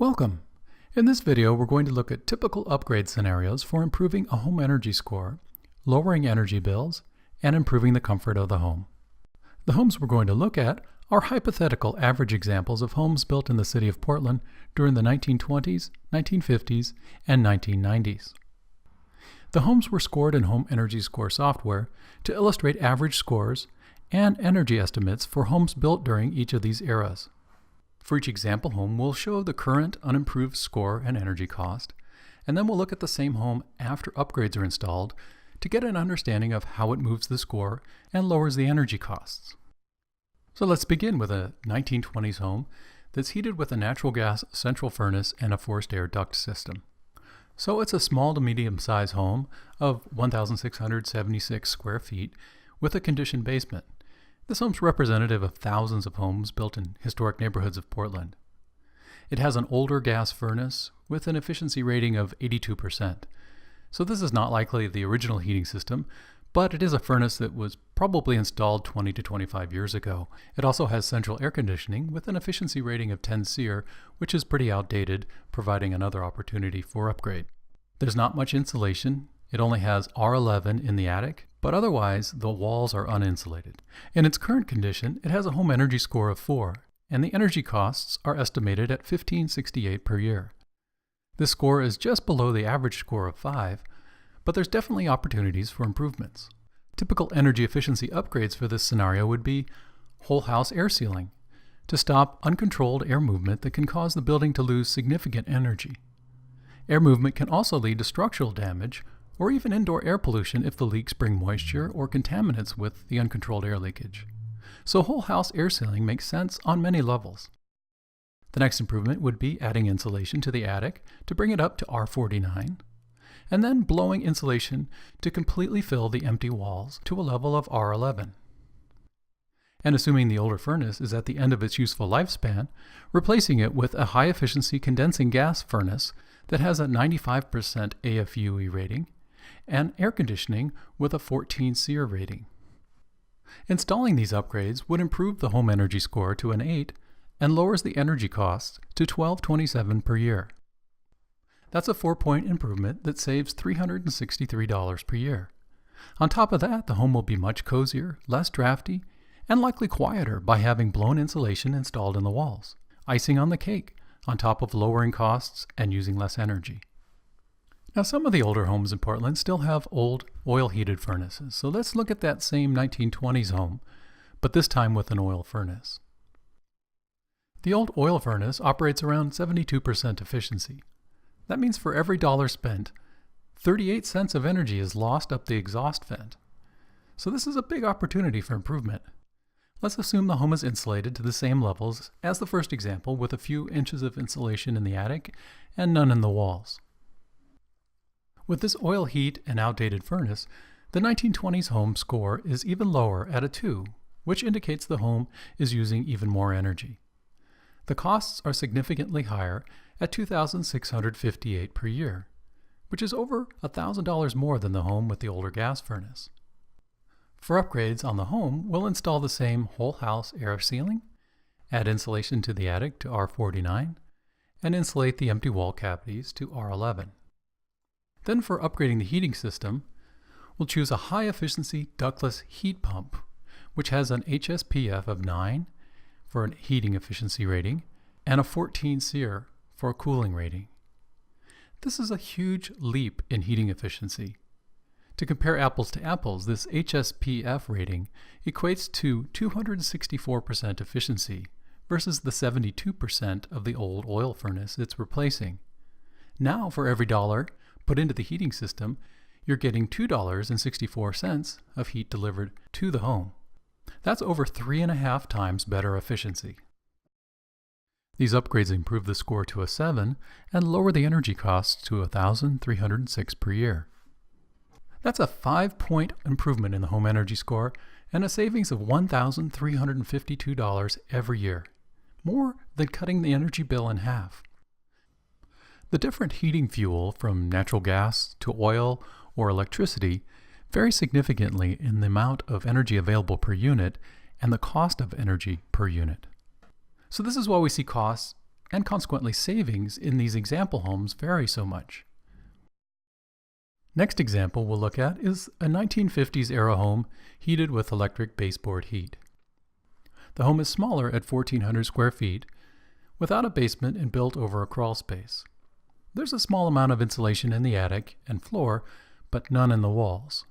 Welcome! In this video, we're going to look at typical upgrade scenarios for improving a home energy score, lowering energy bills, and improving the comfort of the home. The homes we're going to look at are hypothetical average examples of homes built in the city of Portland during the 1920s, 1950s, and 1990s. The homes were scored in Home Energy Score software to illustrate average scores and energy estimates for homes built during each of these eras. For each example home, we'll show the current unimproved score and energy cost, and then we'll look at the same home after upgrades are installed to get an understanding of how it moves the score and lowers the energy costs. So let's begin with a 1920s home that's heated with a natural gas central furnace and a forced air duct system. So it's a small to medium size home of 1,676 square feet with a conditioned basement. This home's representative of thousands of homes built in historic neighborhoods of Portland. It has an older gas furnace with an efficiency rating of 82%. So this is not likely the original heating system, but it is a furnace that was probably installed 20 to 25 years ago. It also has central air conditioning with an efficiency rating of 10 SEER, which is pretty outdated, providing another opportunity for upgrade. There's not much insulation. It only has R11 in the attic, but otherwise the walls are uninsulated. In its current condition, it has a home energy score of 4, and the energy costs are estimated at $1,568 per year. This score is just below the average score of 5, but there's definitely opportunities for improvements. Typical energy efficiency upgrades for this scenario would be whole house air sealing, to stop uncontrolled air movement that can cause the building to lose significant energy. Air movement can also lead to structural damage or even indoor air pollution if the leaks bring moisture or contaminants with the uncontrolled air leakage. So whole house air sealing makes sense on many levels. The next improvement would be adding insulation to the attic to bring it up to R49, and then blowing insulation to completely fill the empty walls to a level of R11. And assuming the older furnace is at the end of its useful lifespan, replacing it with a high-efficiency condensing gas furnace that has a 95% AFUE rating and air conditioning with a 14 SEER rating. Installing these upgrades would improve the home energy score to an 8 and lowers the energy costs to $1,227 per year. That's a 4-point improvement that saves $363 per year. On top of that, the home will be much cozier, less drafty, and likely quieter by having blown insulation installed in the walls. Icing on the cake, on top of lowering costs and using less energy. Now, some of the older homes in Portland still have old oil-heated furnaces, so let's look at that same 1920s home, but this time with an oil furnace. The old oil furnace operates around 72% efficiency. That means for every dollar spent, 38 cents of energy is lost up the exhaust vent. So this is a big opportunity for improvement. Let's assume the home is insulated to the same levels as the first example, with a few inches of insulation in the attic and none in the walls. With this oil heat and outdated furnace, the 1920s home score is even lower at a 2, which indicates the home is using even more energy. The costs are significantly higher at $2,658 per year, which is over $1,000 more than the home with the older gas furnace. For upgrades on the home, we'll install the same whole house air sealing, add insulation to the attic to R49, and insulate the empty wall cavities to R11. Then for upgrading the heating system, we'll choose a high-efficiency ductless heat pump, which has an HSPF of 9 for a heating efficiency rating and a 14 SEER for a cooling rating. This is a huge leap in heating efficiency. To compare apples to apples, this HSPF rating equates to 264% efficiency versus the 72% of the old oil furnace it's replacing. Now, for every dollar put into the heating system, you're getting $2.64 of heat delivered to the home. That's over 3.5 times better efficiency. These upgrades improve the score to a 7 and lower the energy costs to $1,306 per year. That's a 5-point improvement in the home energy score and a savings of $1,352 every year, more than cutting the energy bill in half. The different heating fuel from natural gas to oil or electricity vary significantly in the amount of energy available per unit and the cost of energy per unit. So this is why we see costs and consequently savings in these example homes vary so much. Next example we'll look at is a 1950s era home heated with electric baseboard heat. The home is smaller at 1,400 square feet, without a basement and built over a crawl space. There's a small amount of insulation in the attic and floor, but none in the walls.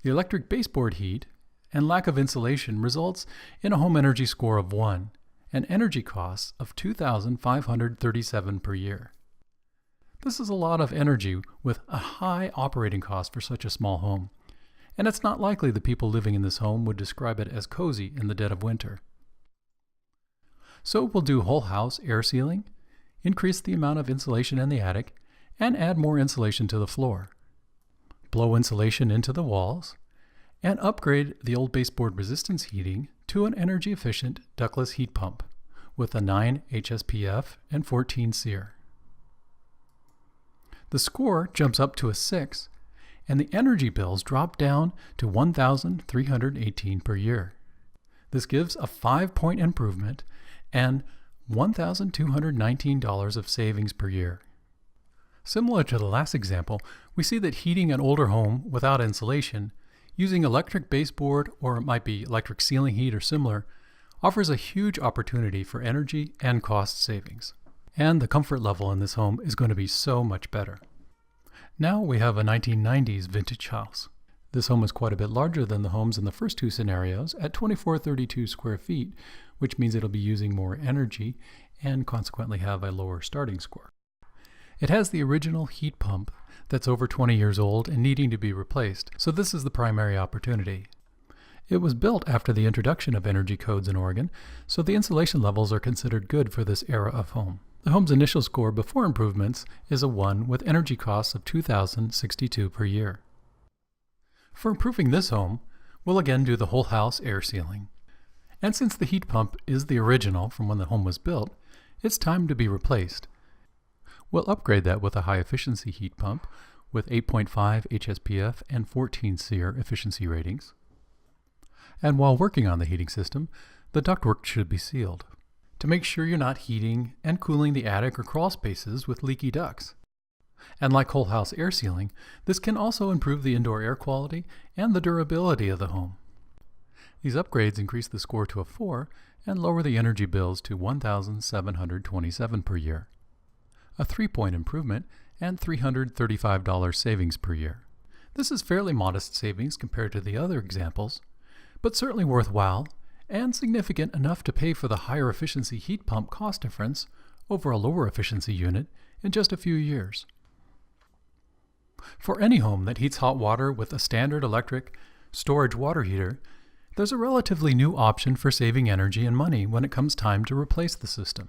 The electric baseboard heat and lack of insulation results in a home energy score of 1 and energy costs of $2,537 per year. This is a lot of energy with a high operating cost for such a small home, and it's not likely the people living in this home would describe it as cozy in the dead of winter. So we'll do whole house air sealing, increase the amount of insulation in the attic, and add more insulation to the floor. Blow insulation into the walls, and upgrade the old baseboard resistance heating to an energy-efficient ductless heat pump with a 9 HSPF and 14 SEER. The score jumps up to a 6, and the energy bills drop down to $1,318 per year. This gives a 5-point improvement and $1,219 of savings per year. Similar to the last example, we see that heating an older home without insulation, using electric baseboard, or it might be electric ceiling heat or similar, offers a huge opportunity for energy and cost savings. And the comfort level in this home is going to be so much better. Now we have a 1990s vintage house. This home is quite a bit larger than the homes in the first two scenarios at 2,432 square feet, which means it'll be using more energy and consequently have a lower starting score. It has the original heat pump that's over 20 years old and needing to be replaced, so this is the primary opportunity. It was built after the introduction of energy codes in Oregon, so the insulation levels are considered good for this era of home. The home's initial score before improvements is a 1 with energy costs of $2,062 per year. For improving this home, we'll again do the whole house air sealing. And since the heat pump is the original from when the home was built, it's time to be replaced. We'll upgrade that with a high efficiency heat pump with 8.5 HSPF and 14 SEER efficiency ratings. And while working on the heating system, the ductwork should be sealed to make sure you're not heating and cooling the attic or crawl spaces with leaky ducts. And like whole house air sealing, this can also improve the indoor air quality and the durability of the home. These upgrades increase the score to a 4 and lower the energy bills to $1,727 per year, a 3-point improvement and $335 savings per year. This is fairly modest savings compared to the other examples, but certainly worthwhile and significant enough to pay for the higher efficiency heat pump cost difference over a lower efficiency unit in just a few years. For any home that heats hot water with a standard electric storage water heater, there's a relatively new option for saving energy and money when it comes time to replace the system.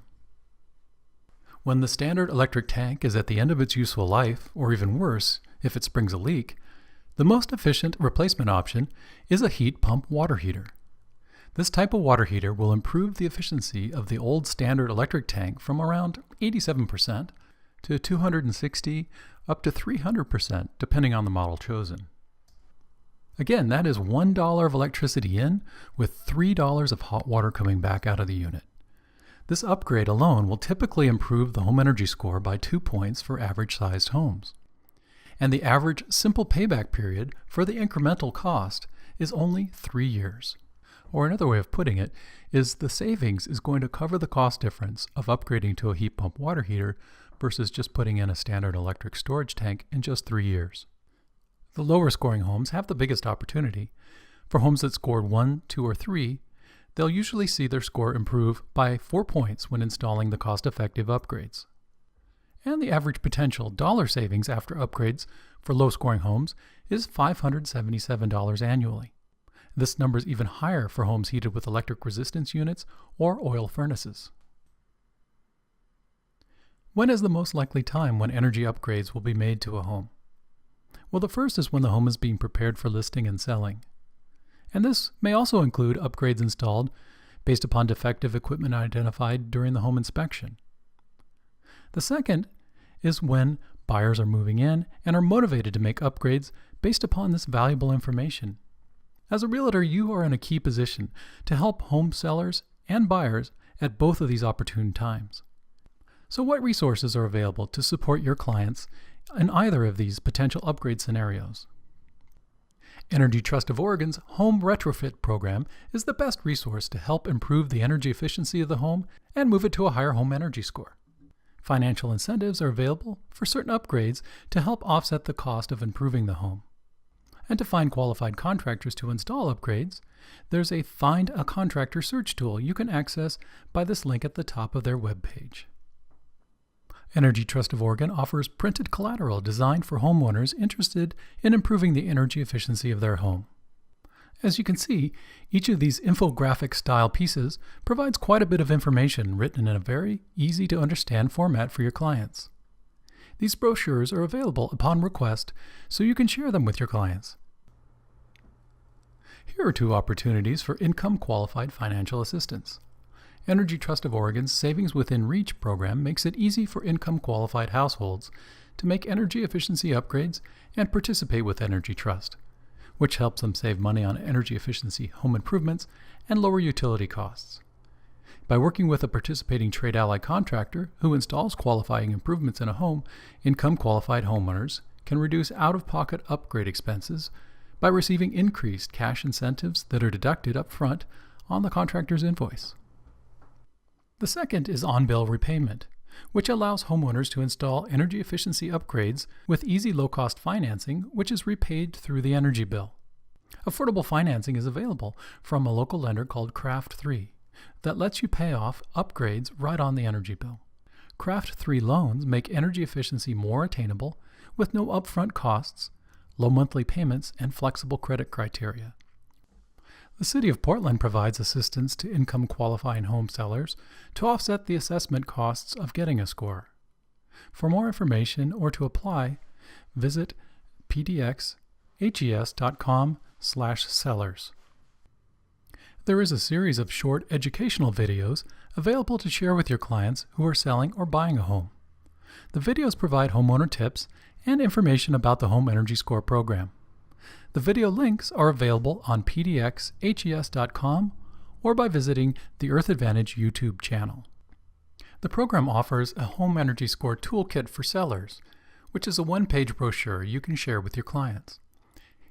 When the standard electric tank is at the end of its useful life, or even worse, if it springs a leak, the most efficient replacement option is a heat pump water heater. This type of water heater will improve the efficiency of the old standard electric tank from around 87% to 260 up to 300% depending on the model chosen. Again, that is $1 of electricity in with $3 of hot water coming back out of the unit. This upgrade alone will typically improve the home energy score by 2 points for average-sized homes. And the average simple payback period for the incremental cost is only 3 years. Or another way of putting it is the savings is going to cover the cost difference of upgrading to a heat pump water heater versus just putting in a standard electric storage tank in just 3 years. The lower scoring homes have the biggest opportunity. For homes that scored 1, 2, or 3, they'll usually see their score improve by 4 points when installing the cost-effective upgrades. And the average potential dollar savings after upgrades for low-scoring homes is $577 annually. This number is even higher for homes heated with electric resistance units or oil furnaces. When is the most likely time when energy upgrades will be made to a home? Well, the first is when the home is being prepared for listing and selling. And this may also include upgrades installed based upon defective equipment identified during the home inspection. The second is when buyers are moving in and are motivated to make upgrades based upon this valuable information. As a realtor, you are in a key position to help home sellers and buyers at both of these opportune times. So what resources are available to support your clients in either of these potential upgrade scenarios? Energy Trust of Oregon's Home Retrofit program is the best resource to help improve the energy efficiency of the home and move it to a higher home energy score. Financial incentives are available for certain upgrades to help offset the cost of improving the home. And to find qualified contractors to install upgrades, there's a Find a Contractor search tool you can access by this link at the top of their webpage. Energy Trust of Oregon offers printed collateral designed for homeowners interested in improving the energy efficiency of their home. As you can see, each of these infographic-style pieces provides quite a bit of information written in a very easy-to-understand format for your clients. These brochures are available upon request, so you can share them with your clients. Here are two opportunities for income-qualified financial assistance. Energy Trust of Oregon's Savings Within Reach program makes it easy for income-qualified households to make energy efficiency upgrades and participate with Energy Trust, which helps them save money on energy efficiency home improvements and lower utility costs. By working with a participating trade ally contractor who installs qualifying improvements in a home, income-qualified homeowners can reduce out-of-pocket upgrade expenses by receiving increased cash incentives that are deducted up front on the contractor's invoice. The second is on-bill repayment, which allows homeowners to install energy efficiency upgrades with easy low-cost financing, which is repaid through the energy bill. Affordable financing is available from a local lender called Craft 3 that lets you pay off upgrades right on the energy bill. Craft 3 loans make energy efficiency more attainable with no upfront costs, low monthly payments, and flexible credit criteria. The City of Portland provides assistance to income-qualifying home sellers to offset the assessment costs of getting a score. For more information or to apply, visit pdxhes.com/sellers. There is a series of short educational videos available to share with your clients who are selling or buying a home. The videos provide homeowner tips and information about the Home Energy Score program. The video links are available on pdxhes.com or by visiting the Earth Advantage YouTube channel. The program offers a Home Energy Score Toolkit for sellers, which is a one-page brochure you can share with your clients.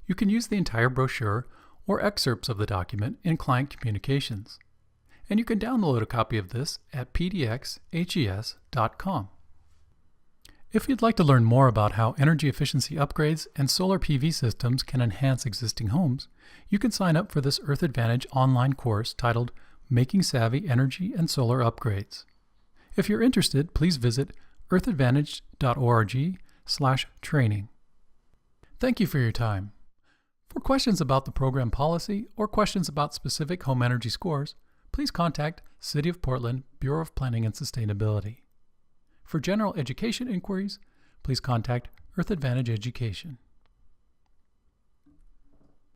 You can use the entire brochure or excerpts of the document in client communications, and you can download a copy of this at pdxhes.com. If you'd like to learn more about how energy efficiency upgrades and solar PV systems can enhance existing homes, you can sign up for this Earth Advantage online course titled Making Savvy Energy and Solar Upgrades. If you're interested, please visit earthadvantage.org/training. Thank you for your time. For questions about the program policy or questions about specific home energy scores, please contact City of Portland Bureau of Planning and Sustainability. For general education inquiries, please contact Earth Advantage Education.